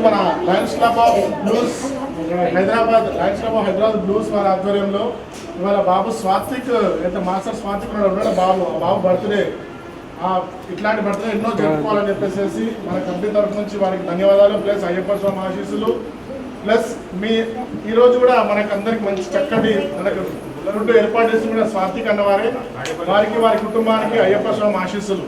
మన Lions club of blues Hyderabad blues వారి ఆధ్వర్యంలో ఇవాళ బాబు స్వాతిక్ ఎంత మాస్టర్ స్వాతిక్ ఉన్నాడు బాబు బర్త్డే ఇట్లాంటి బర్త్డే ఎన్నో జరుపుకోవాలని చెప్పేసి మన కంపెనీ తరఫు నుంచి వారికి ధన్యవాదాలు. ప్లస్ అయ్యప్ప స్వామి ఆశీస్సులు. ప్లస్ ఈరోజు కూడా మనకందరికి మంచి చక్కటి మనకు ఏర్పాటు చేసి కూడా స్వాతిక్ అన్నవారే వారికి వారి కుటుంబానికి అయ్యప్ప స్వామి ఆశీస్సులు.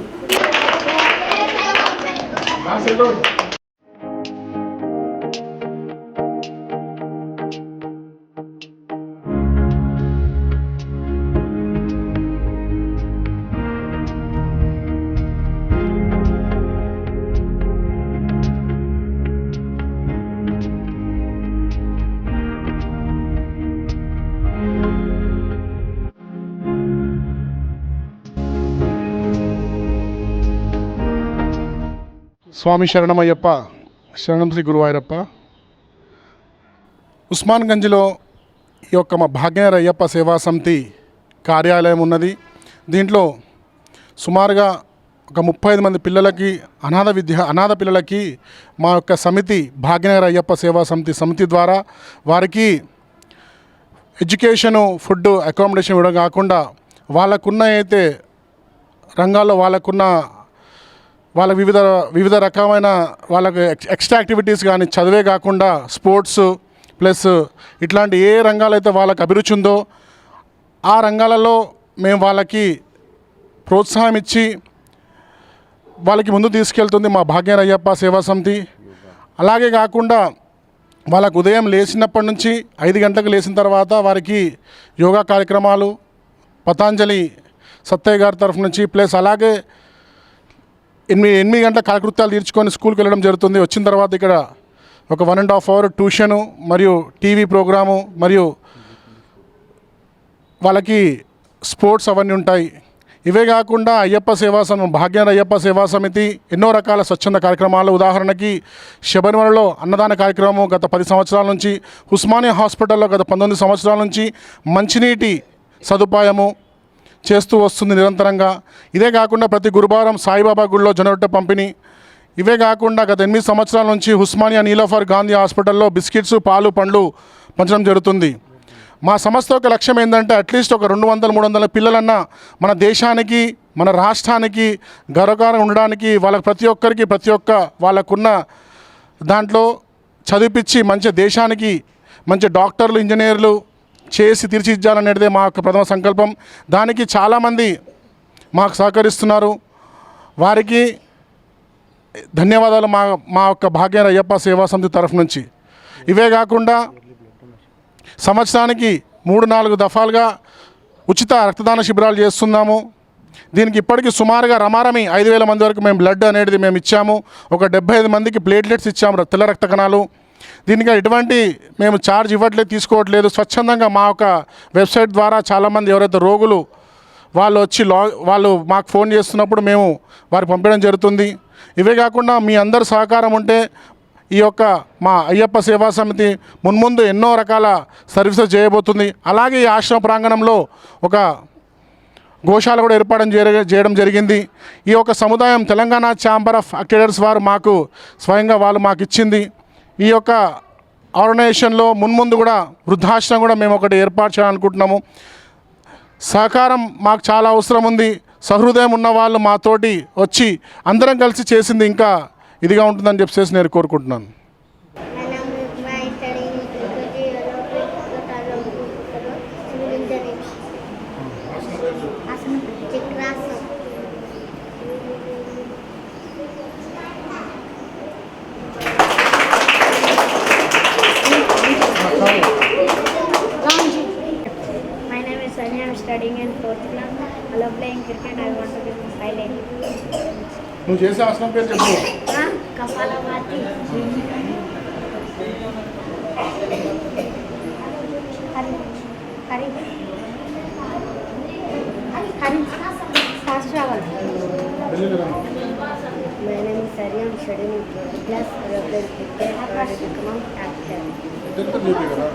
స్వామి శరణమయ్యప్ప, శరణం శ్రీ గురువాయూరప్ప. ఉస్మాన్గంజ్లో ఈ యొక్క మా భాగ్యనగర్ అయ్యప్ప సేవా సమితి కార్యాలయం ఉన్నది. దీంట్లో సుమారుగా ఒక 35 మంది పిల్లలకి అనాథ పిల్లలకి మా యొక్క సమితి భాగ్యనగర్ అయ్యప్ప సేవా సమితి ద్వారా వారికి ఎడ్యుకేషను, ఫుడ్, అకామిడేషన్ ఇవ్వడం కాకుండా వాళ్ళకున్న అయితే రంగాల్లో వాళ్ళకి వివిధ రకమైన వాళ్ళకి ఎక్స్ట్రా యాక్టివిటీస్ కానీ చదివే కాకుండా స్పోర్ట్స్ ప్లస్ ఇట్లాంటి ఏ రంగాలైతే వాళ్ళకి అభిరుచి ఉందో ఆ రంగాలలో మేము వాళ్ళకి ప్రోత్సాహం ఇచ్చి వాళ్ళకి ముందు తీసుకెళ్తుంది మా భాగ్యనగర్ అయ్యప్ప సేవా సమితి. అలాగే కాకుండా వాళ్ళకు ఉదయం లేచినప్పటి నుంచి 5 గంటలకు లేచిన తర్వాత వారికి యోగా కార్యక్రమాలు పతాంజలి సత్తయ్య గారి తరఫు నుంచి ప్లస్ అలాగే 8 గంటల కాలకృత్యాలు తీర్చుకొని స్కూల్కి వెళ్ళడం జరుగుతుంది. వచ్చిన తర్వాత ఇక్కడ ఒక 1.5 అవర్ ట్యూషను మరియు టీవీ ప్రోగ్రాము మరియు వాళ్ళకి స్పోర్ట్స్ అవన్నీ ఉంటాయి. ఇవే కాకుండా భాగ్యనగర్ అయ్యప్ప సేవా సమితి ఎన్నో రకాల స్వచ్ఛంద కార్యక్రమాలు, ఉదాహరణకి శబరిమలలో అన్నదాన కార్యక్రమం గత 10 సంవత్సరాల నుంచి, ఉస్మానియా హాస్పిటల్లో గత 19 సంవత్సరాల నుంచి మంచినీటి సదుపాయము చేస్తూ వస్తుంది నిరంతరంగా. ఇదే కాకుండా ప్రతి గురువారం సాయిబాబా గుడిలో జొన్నరొట్టె పంపిణీ. ఇవే కాకుండా గత 8 సంవత్సరాల నుంచి ఉస్మానియా నీలోఫర్ గాంధీ హాస్పిటల్లో బిస్కెట్స్, పాలు, పండ్లు పంచడం జరుగుతుంది. మా సంస్థ యొక్క లక్ష్యం ఏంటంటే అట్లీస్ట్ ఒక 200-300 పిల్లలన్నా మన దేశానికి, మన రాష్ట్రానికి గర్వకారంగా ఉండడానికి వాళ్ళకి ప్రతి ఒక్క వాళ్ళకున్న దాంట్లో చదివిపించి మంచి దేశానికి మంచి డాక్టర్లు, ఇంజనీర్లు చేసి తీర్చిదిద్దాలనేదే మా యొక్క ప్రథమ సంకల్పం. దానికి చాలామంది మాకు సహకరిస్తున్నారు. వారికి ధన్యవాదాలు మా యొక్క భాగ్యనగర్ అయ్యప్ప సేవా సమితి తరఫు నుంచి. ఇవే కాకుండా సంవత్సరానికి 3-4 దఫాలుగా ఉచిత రక్తదాన శిబిరాలు చేస్తున్నాము. దీనికి ఇప్పటికీ సుమారుగా రమారమి 5,000 మంది వరకు మేము బ్లడ్ అనేది మేము ఇచ్చాము. ఒక 75 మందికి ప్లేట్లెట్స్ ఇచ్చాము, తెల్ల రక్త కణాలు. దీనికి ఎటువంటి మేము ఛార్జ్ తీసుకోవట్లేదు. స్వచ్ఛందంగా మా యొక్క వెబ్సైట్ ద్వారా చాలామంది ఎవరైతే రోగులు వాళ్ళు మాకు ఫోన్ చేస్తున్నప్పుడు మేము వారికి పంపించడం జరుగుతుంది. ఇవే కాకుండా మీ అందరి సహకారం ఉంటే ఈ యొక్క మా అయ్యప్ప సేవా సమితి మున్ముందు ఎన్నో రకాల సర్వీసెస్ చేయబోతుంది. అలాగే ఈ ఆశ్రమ ప్రాంగణంలో ఒక గోశాల కూడా ఏర్పాటు చేయడం జరిగింది. ఈ యొక్క సముదాయం తెలంగాణ ఛాంబర్ ఆఫ్ అక్యూడర్స్ వారు మాకు స్వయంగా వాళ్ళు మాకు ఇచ్చింది. ఈ యొక్క ఆర్గనైజేషన్లో మున్ముందు కూడా వృద్ధాశ్రమం కూడా మేము ఒకటి ఏర్పాటు చేయాలనుకుంటున్నాము. సహకారం మాకు చాలా అవసరం ఉంది. సహృదయం ఉన్న వాళ్ళు మాతోటి వచ్చి అందరం కలిసి చేసింది ఇంకా ఇదిగా ఉంటుందని చెప్పేసి నేను కోరుకుంటున్నాను. I'm studying in 4th class. I love playing cricket. I want to be silent. నువ్వు చేసే ఆసనం పేరు చెప్పు. Kapalbhati. Hari శాస్త్రావల్. My name is Sari. I'm studying in 4th class. I love playing cricket. I want to become actor. ఎంత చెప్పి కదా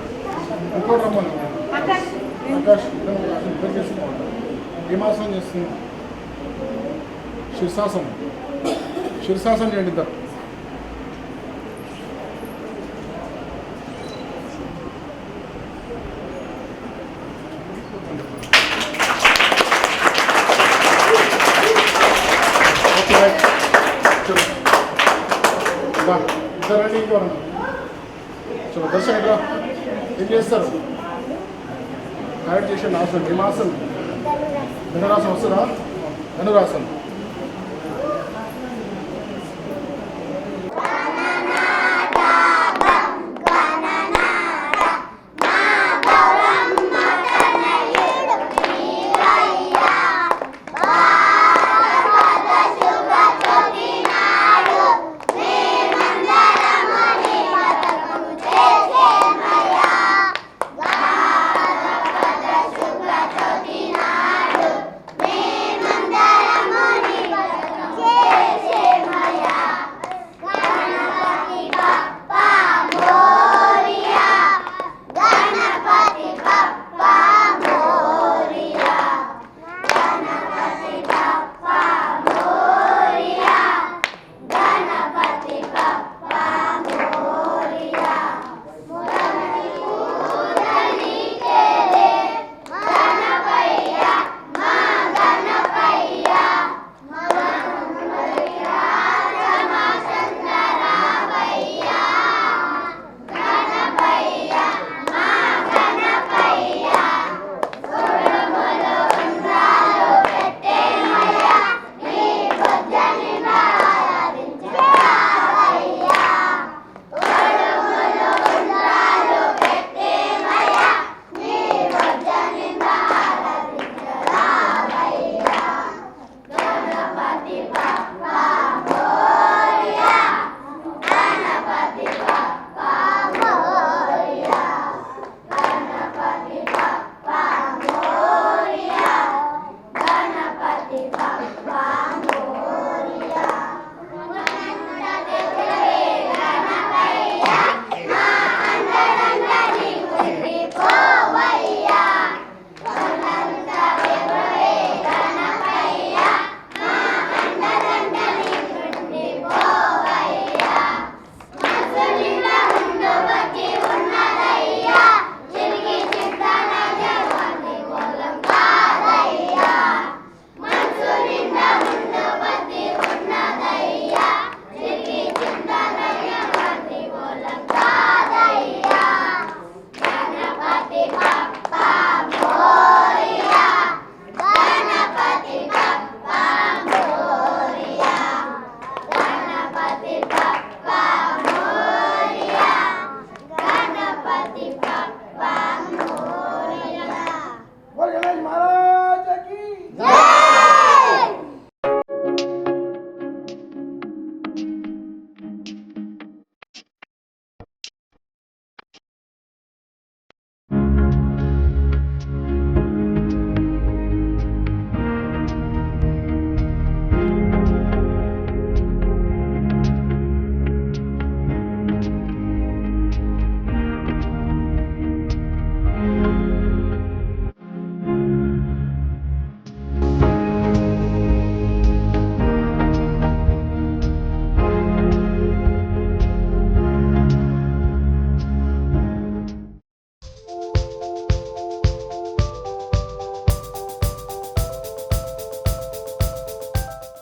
ఇంకోటి రమ్మను. ఆకాష్ ఏమాసనం చేస్తుంది? శీర్షాసనం చేయండి ఇద్దరు. ఇద్దరండి ఇంకోరండి. చలో దర్శనం ఇట్లా ఏం చేస్తారు? కరెక్ట్ చేసే ఆసనం ఏమాసనం? ధనురాసనం వస్తుందా? ధనురాసనం